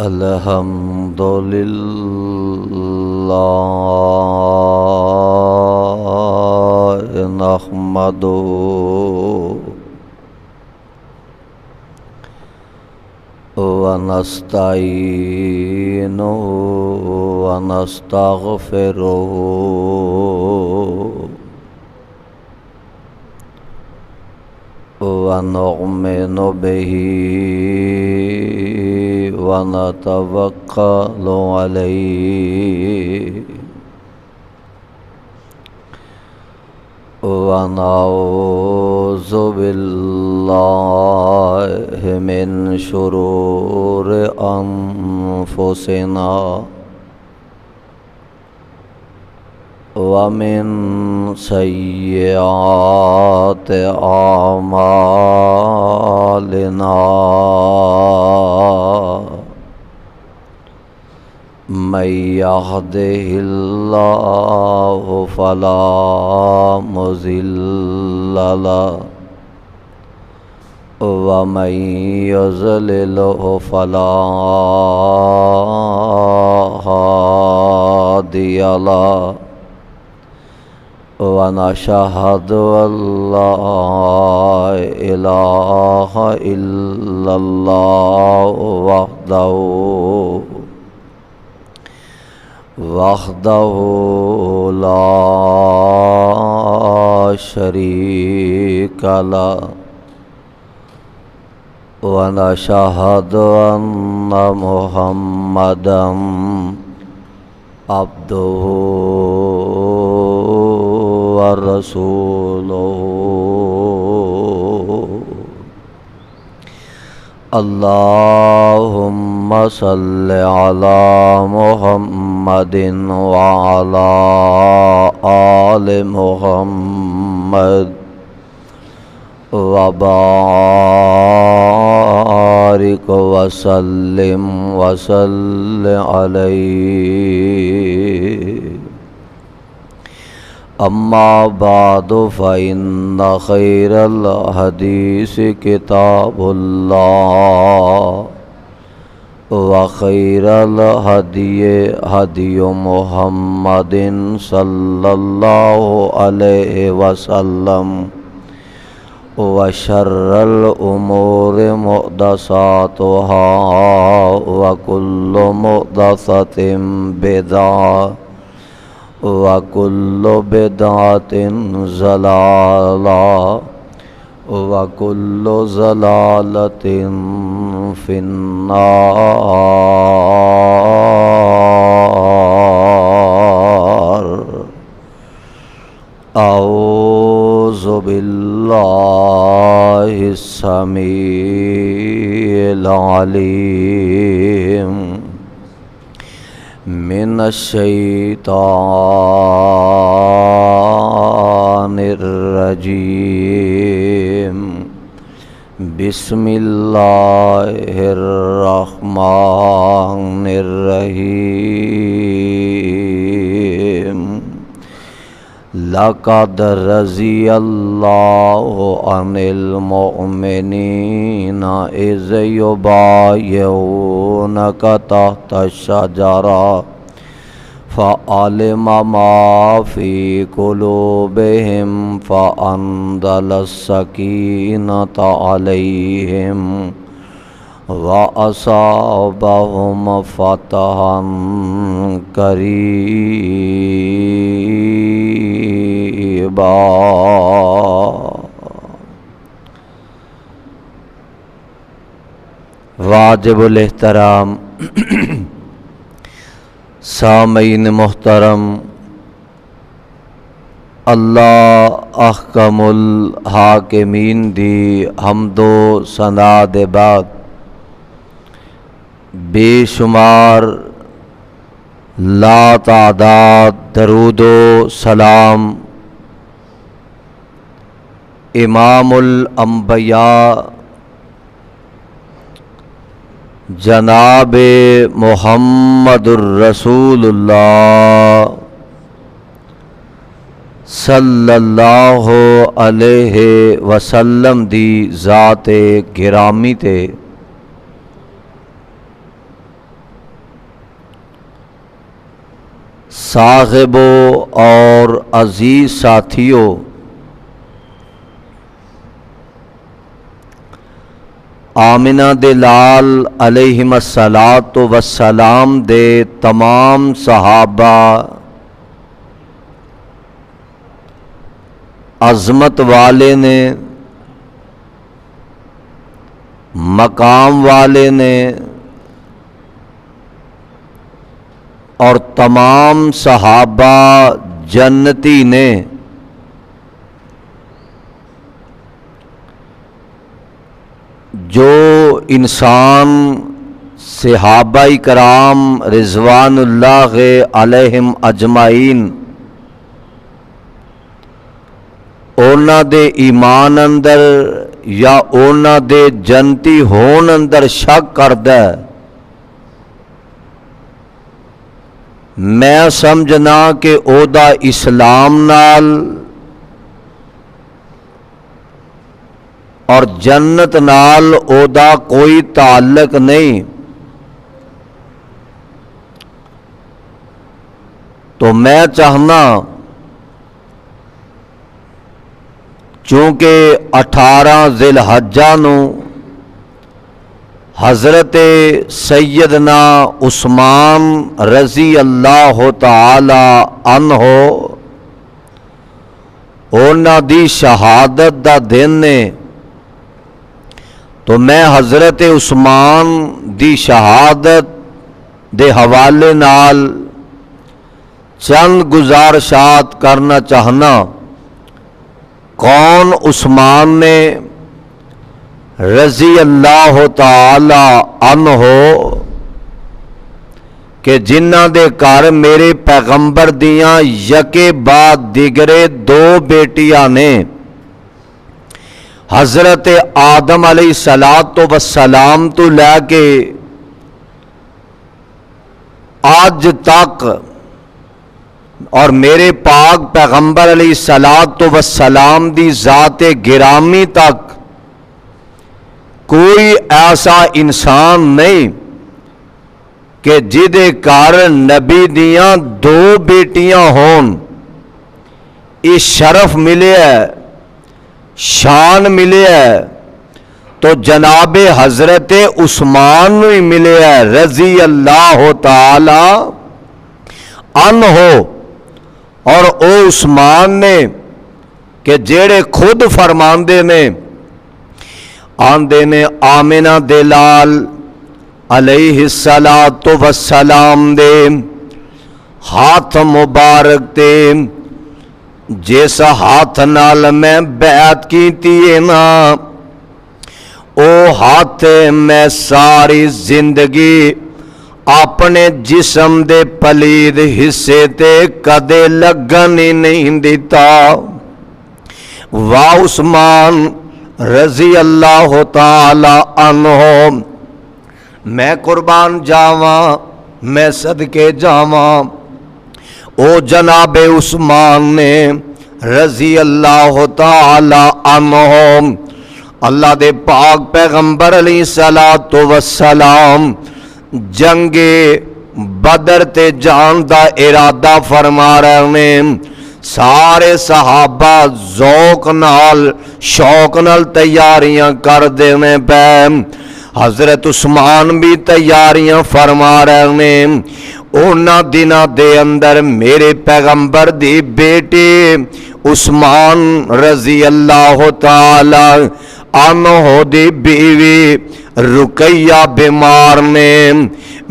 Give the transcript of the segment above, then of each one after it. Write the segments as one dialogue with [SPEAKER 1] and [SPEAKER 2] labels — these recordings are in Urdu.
[SPEAKER 1] الحمد لله نحمده ونستعينه ونستغفره ونؤمن به ونتوكل عليه ونعوذ بالله من شرور أنفسنا ومن سيئات أعمالنا من يهده الله فلا مضل له ومن يضلله فلا هادي له ونشهد أن لا إله إلا الله وحده لا شريك له ونشهد أن محمدا عبده ورسوله اللهم صل على محمد وعلى آل محمد وبارك وسلم عليه أما بعد فإن خير الحديث كتاب الله وخير الهدي هدي محمد صلى الله عليه وسلم وشر الأمور محدثاتها وكل محدثة بدعة وكل بدعة ضلالة وكل ضلالة في النار. أعوذ بالله السميع العليم من الشيطان الرجيم. بسم الله الرحمن الرحيم. لقد رضي الله عن المؤمنين إذ يبايعونك تحت الشجرة فعلم ما في قلوبهم فأنزل السكينة عليهم وأصابهم فتحا قريبا. واجب الاحترام سامعین محترم، اللہ احکم الحاکمین دی حمد و ثنا دے بعد بے شمار لا تعداد درود و سلام امام الانبیاء جناب محمد الرسول اللہ صلی اللہ علیہ وسلم دی ذات گرامی تے صاحبوں اور عزیز ساتھیوں، آمنہ دے لال علیہم الصلاۃ والسلام دے تمام صحابہ، عظمت والے نے، مقام والے نے، اور تمام صحابہ جنتی نے جو انسان صحابہ کرام رضوان اللہ علیہم اجمعین اونا دے ایمان اندر یا اونا دے جنتی ہون اندر شک کردا ہے، میں سمجھنا کہ او دا اسلام نال اور جنت نال او دا کوئی تعلق نہیں۔ تو میں چاہنا چونکہ 18 ذی الحجہ نو حضرت سیدنا عثمان رضی اللہ تعالی عنہ اونا دی شہادت دا دن نے، تو میں حضرت عثمان دی شہادت دے حوالے نال چند گزارشات کرنا چاہنا۔ کون عثمان نے رضی اللہ تعالی عنہ کہ جنہ دے کار میرے پیغمبر دیاں یکے بعد دیگرے 2 بیٹیاں نے، حضرت آدم علیہ السلام تو لے کے آج تک، اور میرے پاک پیغمبر علیہ السلام دی ذات گرامی تک کوئی ایسا انسان نہیں کہ جدے کارن نبی دیاں 2 بیٹیاں ہون۔ اس شرف ملے ہے، شان ملے ہے، تو جناب حضرت عثمان ہی ملے ہے رضی اللہ تعالی عنہ۔ اور او عثمان نے کہ جیڑے خود فرماندے نے، آندے نے آمنہ دے لال علیہ السلام دے ہاتھ مبارک تے جیسا ہاتھ نال میں بیعت کیتی ہے نا، او ہاتھ میں ساری زندگی اپنے جسم دے پلید حصے تے کدے لگن ہی نہیں دیتا۔ واہ عثمان رضی اللہ تعالی عنہ، میں قربان جاواں، میں صدقے جاواں، او جناب عثمان نے رضی اللہ تعالی عنہ اللہ دے پاک پیغمبر علیہ السلام جنگ بدر تے جان دا ارادہ فرما رہے ہیں۔ سارے صحابہ ذوق نال شوق نال تیاریاں کر دینے پہ، حضرت عثمان بھی تیاریاں فرما رہے ہیں۔ اونا دنہ دے اندر میرے پیغمبر دی بیٹی عثمان رضی اللہ تعالی عنہ دی بیوی رقیہ بیمار نے،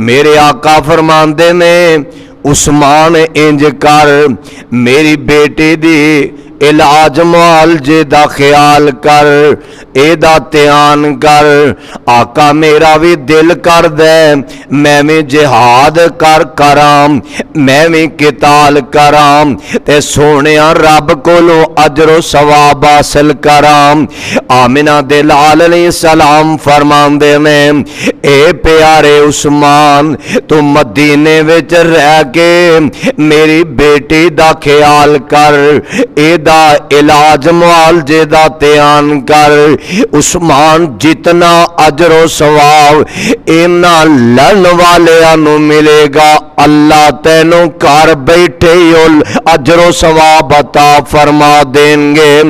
[SPEAKER 1] میرے آقا فرماندے نے عثمان انج کر میری بیٹی دی علاج معالجے دا خیال کر، اے دا تیان کر، آقا میرا بھی دل کر دے میں بھی جہاد کرام، میں بھی قتال کرام تے سونیا رب کولو اجر و ثواب حاصل کرام۔ آمنہ دے لال علیہ السلام فرماندے نے اے پیارے عثمان تو مدینے وچ رہ کے میری بیٹی دا خیال کر، اے دا علاج معالجے دا دھیان کر، عثمان جتنا اجر و ثواب اینا لڑن والیاں نو ملے گا، اللہ تینوں گھر بیٹھے ہی اجر و ثواب عطا فرما دیں گے۔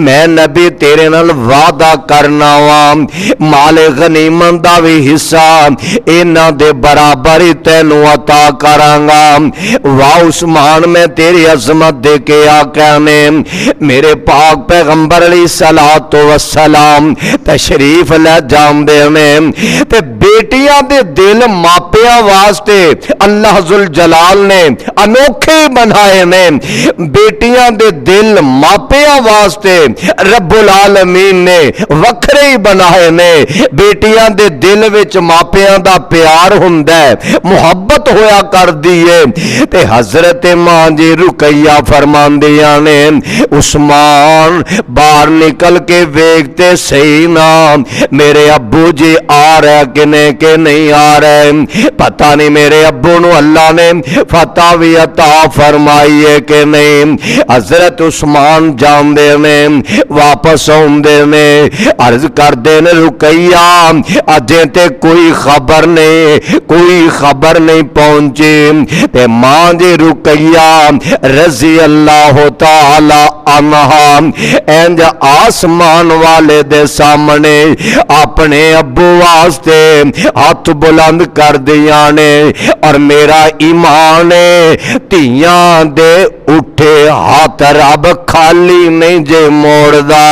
[SPEAKER 1] میں نبی تیرے نال وعدہ کرنا وا، مال غنیمت دا بھی حصہ اینا دے برابر ہی تینوں عطا کراں گا۔ واہ عثمان، میں تیری عظمت دے کے آقا نے میرے پاک پیغمبر علیہ الصلوۃ والسلام تشریف لے جاندے نے تے بیٹیاں دے دل ماپیاں واسطے اللہ ذوالجلال نے انوکھے بنائے نے، بیٹیاں دے دل ماپیاں واسطے رب العالمین نے وکھرے ہی بنائے نے۔ بیٹیاں دے دل وچ ماپیاں دا پیار ہوندا ہے، محبت ہویا کر دیے تے حضرت ماں جی رقیہ فرماندیاں نے عثمان باہر نکل کے ویکھتے صحیح نا میرے ابو جی آ رہے کہ نہیں آ رہے، پتہ نہیں میرے ابو نو اللہ نے فتح بھی عطا فرمائی ہے کہ نہیں۔ حضرت عثمان جاندے نے واپس آندے نے عرض کردے نے رقیہ اجے تے کوئی خبر نہیں پہنچی تے ماں جی رقیہ رضی اللہ تعالی عنہا انج آسمان والے دے سامنے اپنے ابو واسطے ہاتھ بلند کر دیاں نے، اور میرا ایمان ہے تیاں دے اٹھے ہاتھ رب خالی نہیں جے موڑدا۔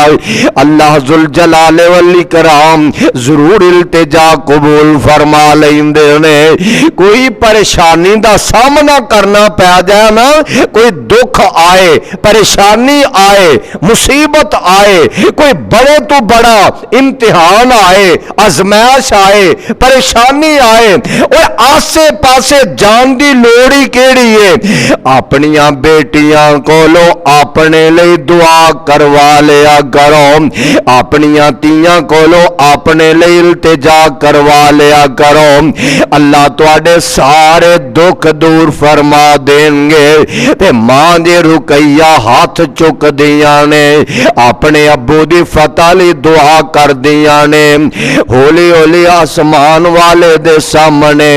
[SPEAKER 1] اللہ ذوالجلال والاکرام ضرور التجا قبول فرما لیندے نے۔ کوئی پریشانی دا سامنا کرنا پہ جائے نا، کوئی دکھ آئے، پریشانی آئے، مصیبت آئے، کوئی بڑے تو بڑا امتحان آئے، آزمائش آئے، پریشانی آئے، اور آسے پاسے جان دی لوڑی کیڑی ہے؟ اپنیاں بیٹیاں کولو اپنے لئی دعا کروا لیا کرو، اپنیاں تیاں کولو اپنے لئی التجا کروا لیا کرو، اللہ تواڈے سارے دکھ دور فرما دیں گے۔ تے ماں جی رقیہ ہاتھ چک دیاں نے، اپنے ابو دی فتح لی دعا کر دیاں نے، ہولی ہولی آسمان والے دے سامنے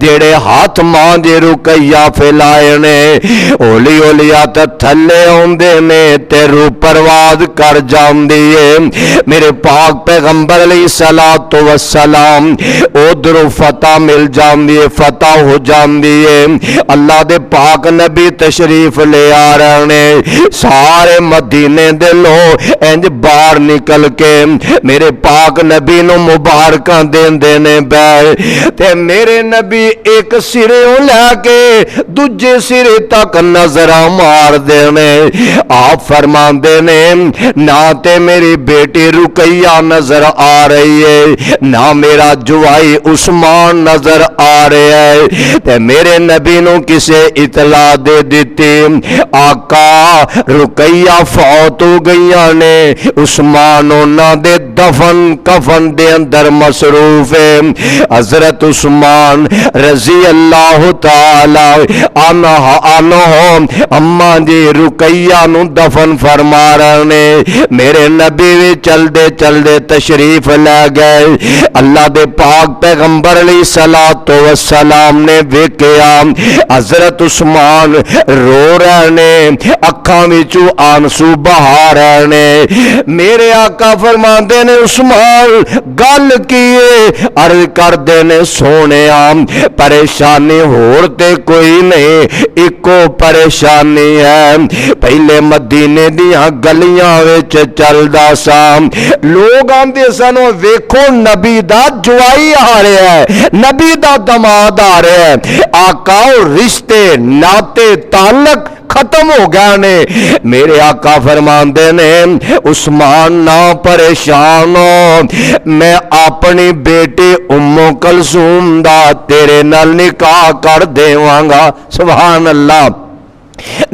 [SPEAKER 1] جڑے ہاتھ ماں جی رقیہ پھیلائے نے ہولی ہولی آت تھلے ہوندے نے تے روح پرواز کر جاندی ہے۔ میرے پاک پیغمبر علیہ الصلوۃ والسلام ادھر فتح مل جاندی ہے، فتح ہو جاندی ہے۔ اللہ دے پاک نبی تشریف لے آ رہے نے، سارے مدینے دے لو انج باہر نکل کے میرے پاک نبی نو مبارکاں دیندے نے بے تے میرے نبی ایک سرے لے کے دوجے سرے تک نظر مار دینے۔ آپ فرماندے نے نہ تے میری بیٹی رقیہ نظر آ رہی ہے، نہ میرا جوائی عثمان نظر آ رہا ہے، تے میرے نبی نو کسے اطلاع دے دیتی آقا رقیہ فوت ہو گئیاں نے، عثمان انہاں دے دفن کفن دے اندر مصروف ہے۔ حضرت عثمان رضی اللہ تعالی عنہ اماں جی رقیہ نو دفن فرما رہے نے، میرے نبی بھی چل دے تشریف لے گئے۔ اللہ دے پاک پیغمبر علیہ الصلوۃ والسلام نے ویکھیا حضرت عثمان رو رہے نے، اکھاں وچوں آنسو بہا رہے نے۔ میرے آقا فرماندے نے عثمان گل کیے؟ عرض کردے نے سونے پریشانی ہور تے کوئی نہیں، ایکو پریشانی ہے، پہلے مدینے دیاں گلیاں وچ چلدا سا، لوگ آندے سن ویکھو نبی دا جوائی آ رہا ہے، نبی دا دماد آ رہا ہے، آقا رشتے ناتے تعلق ختم ہو گیا نے۔ میرے آقا فرماندے نے عثمان نہ پریشان ہو، میں اپنی بیٹی ام کلثوم دا تیرے نال نکاح کر دیواں گا۔ سبحان اللہ۔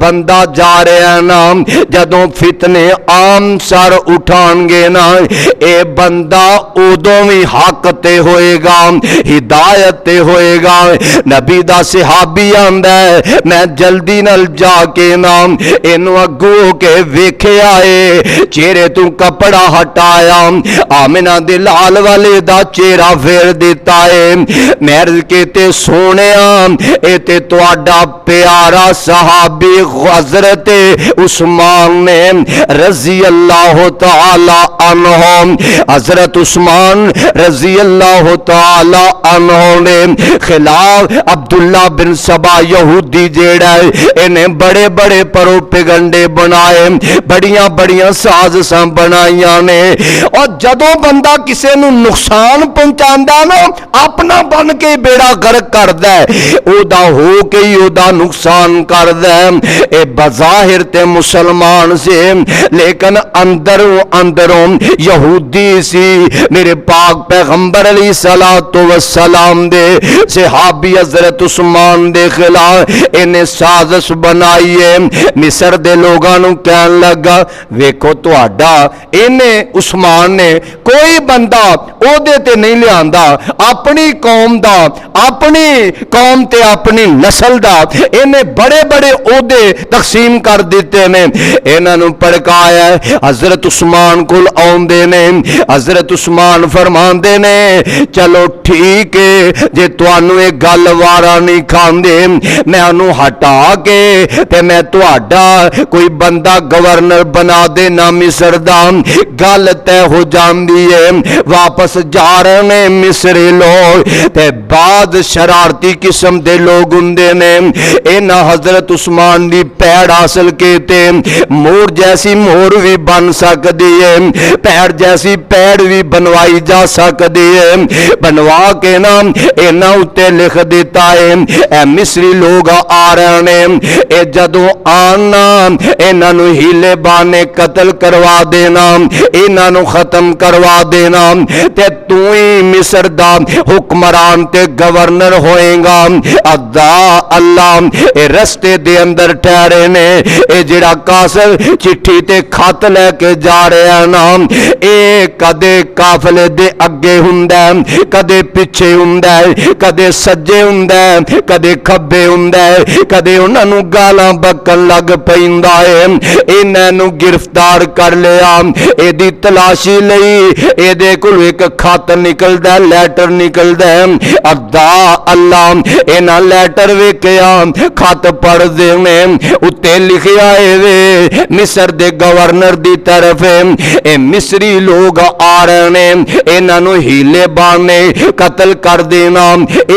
[SPEAKER 1] بندہ جا رہا ہے نا جدوں فتنے عام سر اٹھان گے نا اے بندہ ادوں بھی حق تے ہوئے گا ہدایت تے ہوئے گا نبی دا صحابی آندا ہے میں جلدی نال جا کے نا اینو اگوں ہو کے ویکھے آئے چہرے تو کپڑا ہٹایا آمنہ دے لال والے دا چہرہ پھیر دیتا ہے مرد کے تے سونیا اے تے تواڈا پیارا صحابی حضرت عثمان نے رضی اللہ تعالی عنہ حضرت عثمان رضی اللہ تعالی عنہ نے خلاف عبداللہ بن سبا یہودی جیڑا ہے انہیں بڑے بڑے پروپیگنڈے بنائے بڑیاں بڑیاں سازشاں بنائیاں نے اور جدوں بندہ کسے نو نقصان پہنچاندا نا اپنا بن کے بیڑا غرق کردا ہے او دا ہو کے ہی او دا نقصان کردا ہے اے بظاہر تے مسلمان سے لیکن اندروں یہودی سی میرے پاک پیغمبر علیہ السلام دے صحابی حضرت عثمان دے خلاف انہیں سازش بنائی ہے مصر دے لوگاں نو کہن لگا ویکھو تہاڈا انہیں عثمان نے کوئی بندہ او دے تے نہیں لیاندا اپنی قوم دا اپنی قوم تے اپنی نسل دا انہیں بڑے بڑے عہدے تقسیم کر دیتے نے انہاں نو پڑکایا حضرت عثمان کول آوندے نے حضرت عثمان فرماندے نے چلو ٹھیک ہے جے تانوں اے گل وارا نہیں کھاندے میں انہوں ہٹا کے تے میں تہاڈا کوئی بندہ گورنر بنا دے نا مصر دا گل تے ہو جاندی ہے واپس جا رہے نے مصری لوگ تے بعد شرارتی قسم دے لوگ ہوندے نے انہاں حضرت عثمان دی پیڑ حاصل کیتے مور جیسی مور بھی بن سکدی ہے پیڑ جیسی پیڑ بھی بنوائی جا سکدی ہے بنوا کے نا انہاں اتے لکھ دیتا ہے اے مصری لوگ آ رہے نے اے جدوں آنا انہاں نو ہیلے بانے قتل کروا دینا انہاں نو ختم کروا دینا تے تو ہی مصر دا حکمران تے گورنر ہوئیں گا ادا اللہ اے رستے دے اندر ٹھہرے نے اے جڑا قاصد چٹھی تے خط لے کے جا رہے ہیں نا اے کدے قافلے دے اگے ہوندا ہے کدے پیچھے ہوندا ہے کدے سجے ہوندا ہے کدے کھبے ہوندا ہے کدے انہاں نو گالاں بکن لگ پیندا ہے انہاں نو گرفتار کر لیا اے دی تلاشی لئی اے دے کول ایک خط نکلدا ہے لیٹر نکلدا ہے ادا اللہ انہاں لیٹر ویکھیا خط پڑھ دے نے اتے لکھیا اے مصر دے گورنر دی طرف اے مصری لوگ آ رہے نے انہاں نو ہیلے بانے قتل کر دینا